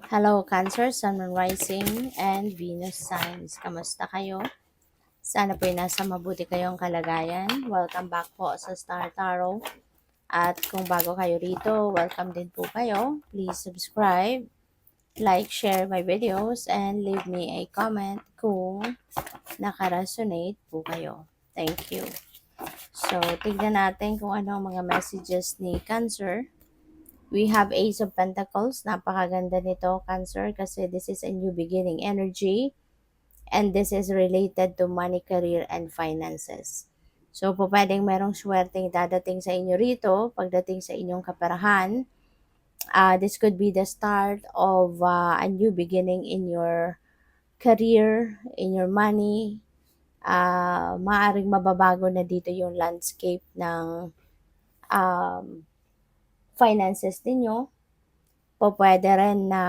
Hello, Cancer, Sun, Moon, Rising, and Venus signs. Kamusta kayo? Sana po nasa mabuti kayong kalagayan. Welcome back po sa Star Tarot. At kung bago kayo rito, welcome din po kayo. Please subscribe, like, share my videos, and leave me a comment kung nakaresonate po kayo. Thank you. So, tignan natin kung ano ang mga messages ni Cancer. We have Ace of Pentacles. Napakaganda nito, Cancer, kasi this is a new beginning energy and this is related to money, career, and finances. So, po pwedeng merong swerteng dadating sa inyo rito pagdating sa inyong kaperahan. This could be the start of a new beginning in your career, in your money. Maaring mababago na dito yung landscape ng um, finances ninyo. Po pwede rin na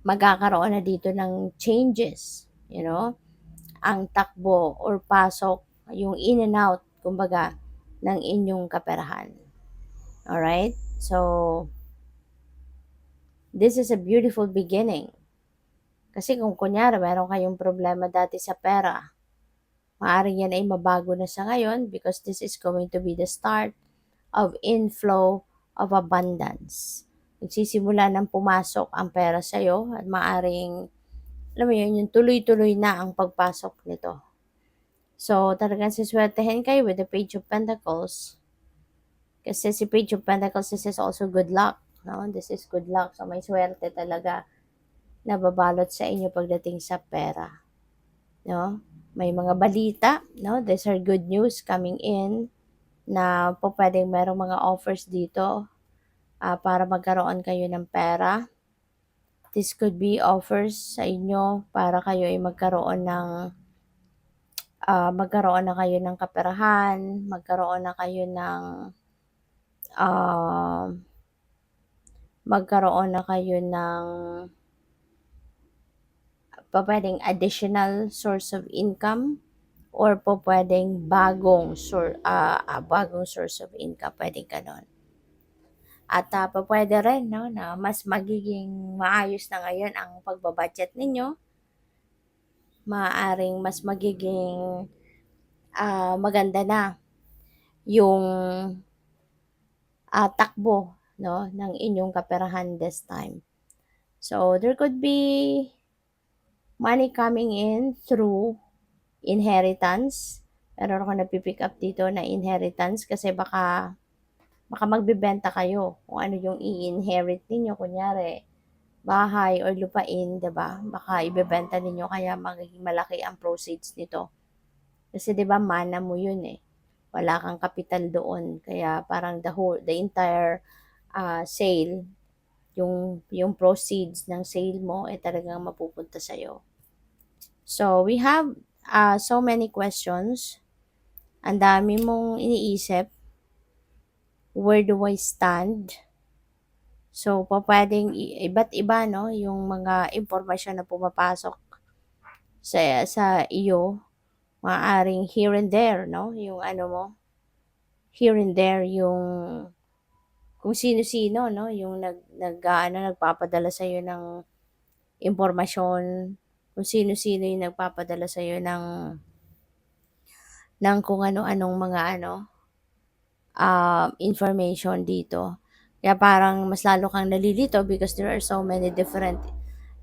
magkakaroon na dito ng changes, ang takbo or pasok, yung in and out, kumbaga, ng inyong kaperahan. Alright? So, this is a beautiful beginning. Kasi kung kunyari, meron kayong problema dati sa pera, maaaring yan ay mabago na sa ngayon because this is going to be the start of inflow of abundance. Nagsisimula ng pumasok ang pera sa'yo at maaaring, alam mo yun, yung tuloy-tuloy na ang pagpasok nito. So, talagang siswertehin kayo with the Page of Pentacles. Kasi si Page of Pentacles, this is also good luck. No? This is good luck. So, may swerte talaga na babalot sa inyo pagdating sa pera. No? May mga balita. No? These are good news coming in na po pwedeng merong mga offers dito para magkaroon kayo ng pera. This could be offers sa inyo para kayo ay magkaroon na kayo ng kaperahan, magkaroon na kayo ng pwedeng additional source of income or po pwedeng bagong source of income, pwedeng ganon. At pwede rin na mas magiging maayos na ngayon ang pagbabudget ninyo. Maaaring mas magiging maganda na yung takbo ng inyong kaperahan this time. So, there could be money coming in through inheritance. Meron ako napipick up dito na inheritance kasi baka magbibenta kayo kung ano yung i-inherit ninyo. Kunyari, bahay or lupain, diba? Baka ibebenta ninyo kaya magiging malaki ang proceeds nito. Kasi diba, mana mo yun eh. Wala kang kapital doon. Kaya parang the entire sale, yung proceeds ng sale mo talagang mapupunta sa'yo. So, we have so many questions. Ang dami mong iniisip. Where do I stand? So, pwedeng iba't iba, yung mga impormasyon na pumapasok sa iyo. Maaaring here and there, yung here and there, yung kung sino-sino, yung nagpapadala sa iyo ng impormasyon, kung sino-sino yung nagpapadala sa iyo ng kung ano-anong mga information dito. Kaya parang mas lalo kang nalilito because there are so many different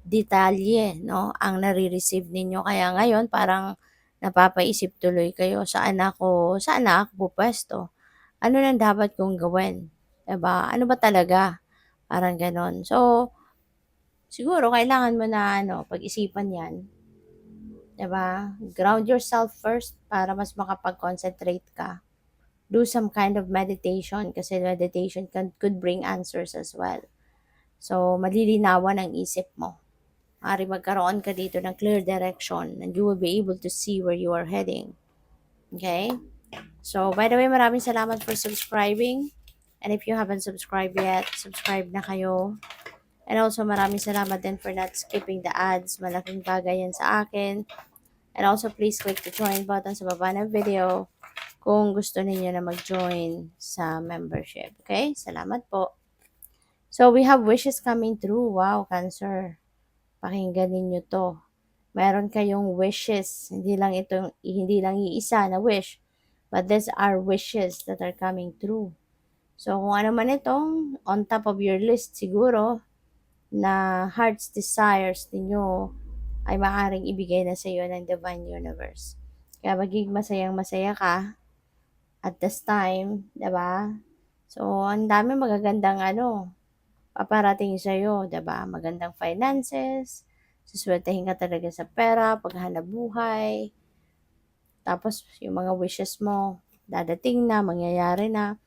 detalye, ang nare-receive ninyo. Kaya ngayon parang napapaisip tuloy kayo, saan ako pupwesto? Ano nang dapat kong gawin? Diba? Ano ba talaga? Parang ganon. So, siguro kailangan mo na pag-isipan yan. Diba? Ground yourself first para mas makapag-concentrate ka. Do some kind of meditation kasi meditation could bring answers as well. So, malilinawan ang isip mo. Maaari magkaroon ka dito ng clear direction and you will be able to see where you are heading. Okay? So, by the way, maraming salamat for subscribing. And if you haven't subscribed yet, subscribe na kayo. And also, maraming salamat din for not skipping the ads. Malaking bagay yan sa akin. And also, please click the join button sa baba ng video kung gusto ninyo na mag-join sa membership. Okay? Salamat po. So, we have wishes coming true. Wow, Cancer. Pakinggan ninyo to. Meron kayong wishes. Hindi lang iisa na wish. But these are wishes that are coming true. So, kung ano man itong on top of your list siguro na heart's desires ninyo ay maaaring ibigay na sa iyo ng Divine Universe. Kaya maging masayang-masaya ka at this time, 'di ba? So, ang dami magagandang paparating sa iyo, 'di ba? Magandang finances, suswertehin ka talaga sa pera, paghahanap buhay, tapos yung mga wishes mo, dadating na, mangyayari na.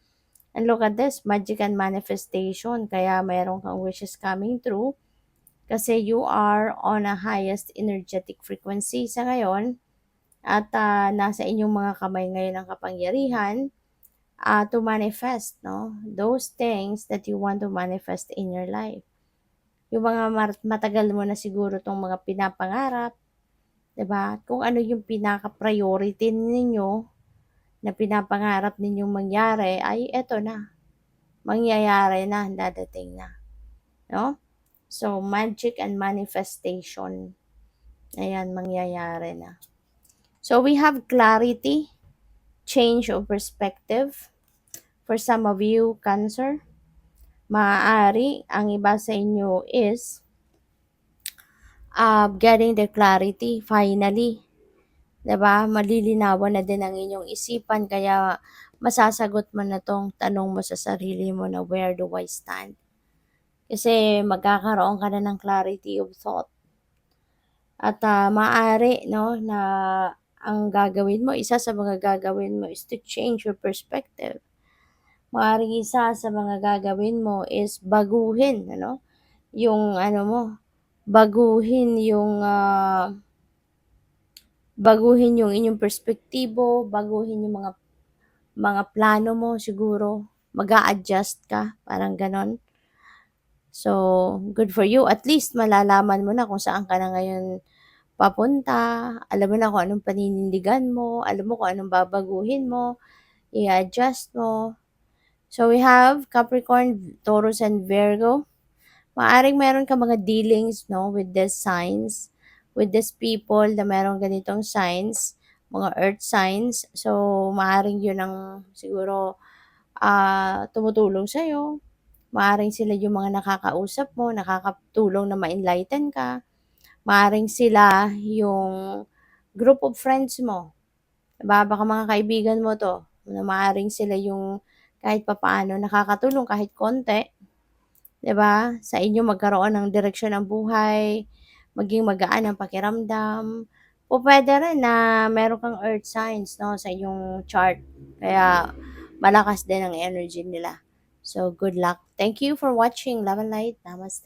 And look at this, magic and manifestation. Kaya mayroon kang wishes coming true kasi you are on a highest energetic frequency sa ngayon at nasa inyong mga kamay ngayon ang kapangyarihan to manifest, no? Those things that you want to manifest in your life. Yung mga matagal mo na siguro tong mga pinapangarap, 'di ba? Kung ano yung pinaka-priority ninyo na pinapangarap ninyong mangyari ay eto na, mangyayari na, dadating na, no? So, magic and manifestation. Ayan, mangyayari na. So, we have clarity, change of perspective. For some of you, Cancer, maaari ang iba sa inyo is getting the clarity finally. 'Di ba? Malilinawan na din ang inyong isipan kaya masasagot mo na 'tong tanong mo sa sarili mo na where do I stand? Kasi magkakaroon ka na ng clarity of thought. At maaari no na ang gagawin mo, isa sa mga gagawin mo is to change your perspective. Maaaring isa sa mga gagawin mo is baguhin yung mo, baguhin yung inyong perspektibo, baguhin yung mga plano mo siguro, mag-a-adjust ka, parang ganon. So, good for you. At least malalaman mo na kung saan ka na ngayon papunta, alam mo na kung anong paninindigan mo, alam mo kung anong babaguhin mo, i-adjust mo. So, we have Capricorn, Taurus, and Virgo. Maaring meron ka mga dealings with these signs, with these people na meron ganitong signs, mga earth signs. So, maaring yun ang siguro tumutulong sa'yo. Maaring sila yung mga nakakausap mo, nakakatulong na ma-enlighten ka. Maaring sila yung group of friends mo. Diba? Baka mga kaibigan mo to. Na maaring sila yung kahit papaano nakakatulong kahit konti. 'Di ba? Sa inyo magkaroon ng direksyon ng buhay, maging magaan ang pakiramdam. Pupuwede rin na meron kang earth signs sa inyong chart. Kaya malakas din ang energy nila. So, good luck. Thank you for watching. Love and light. Namaste.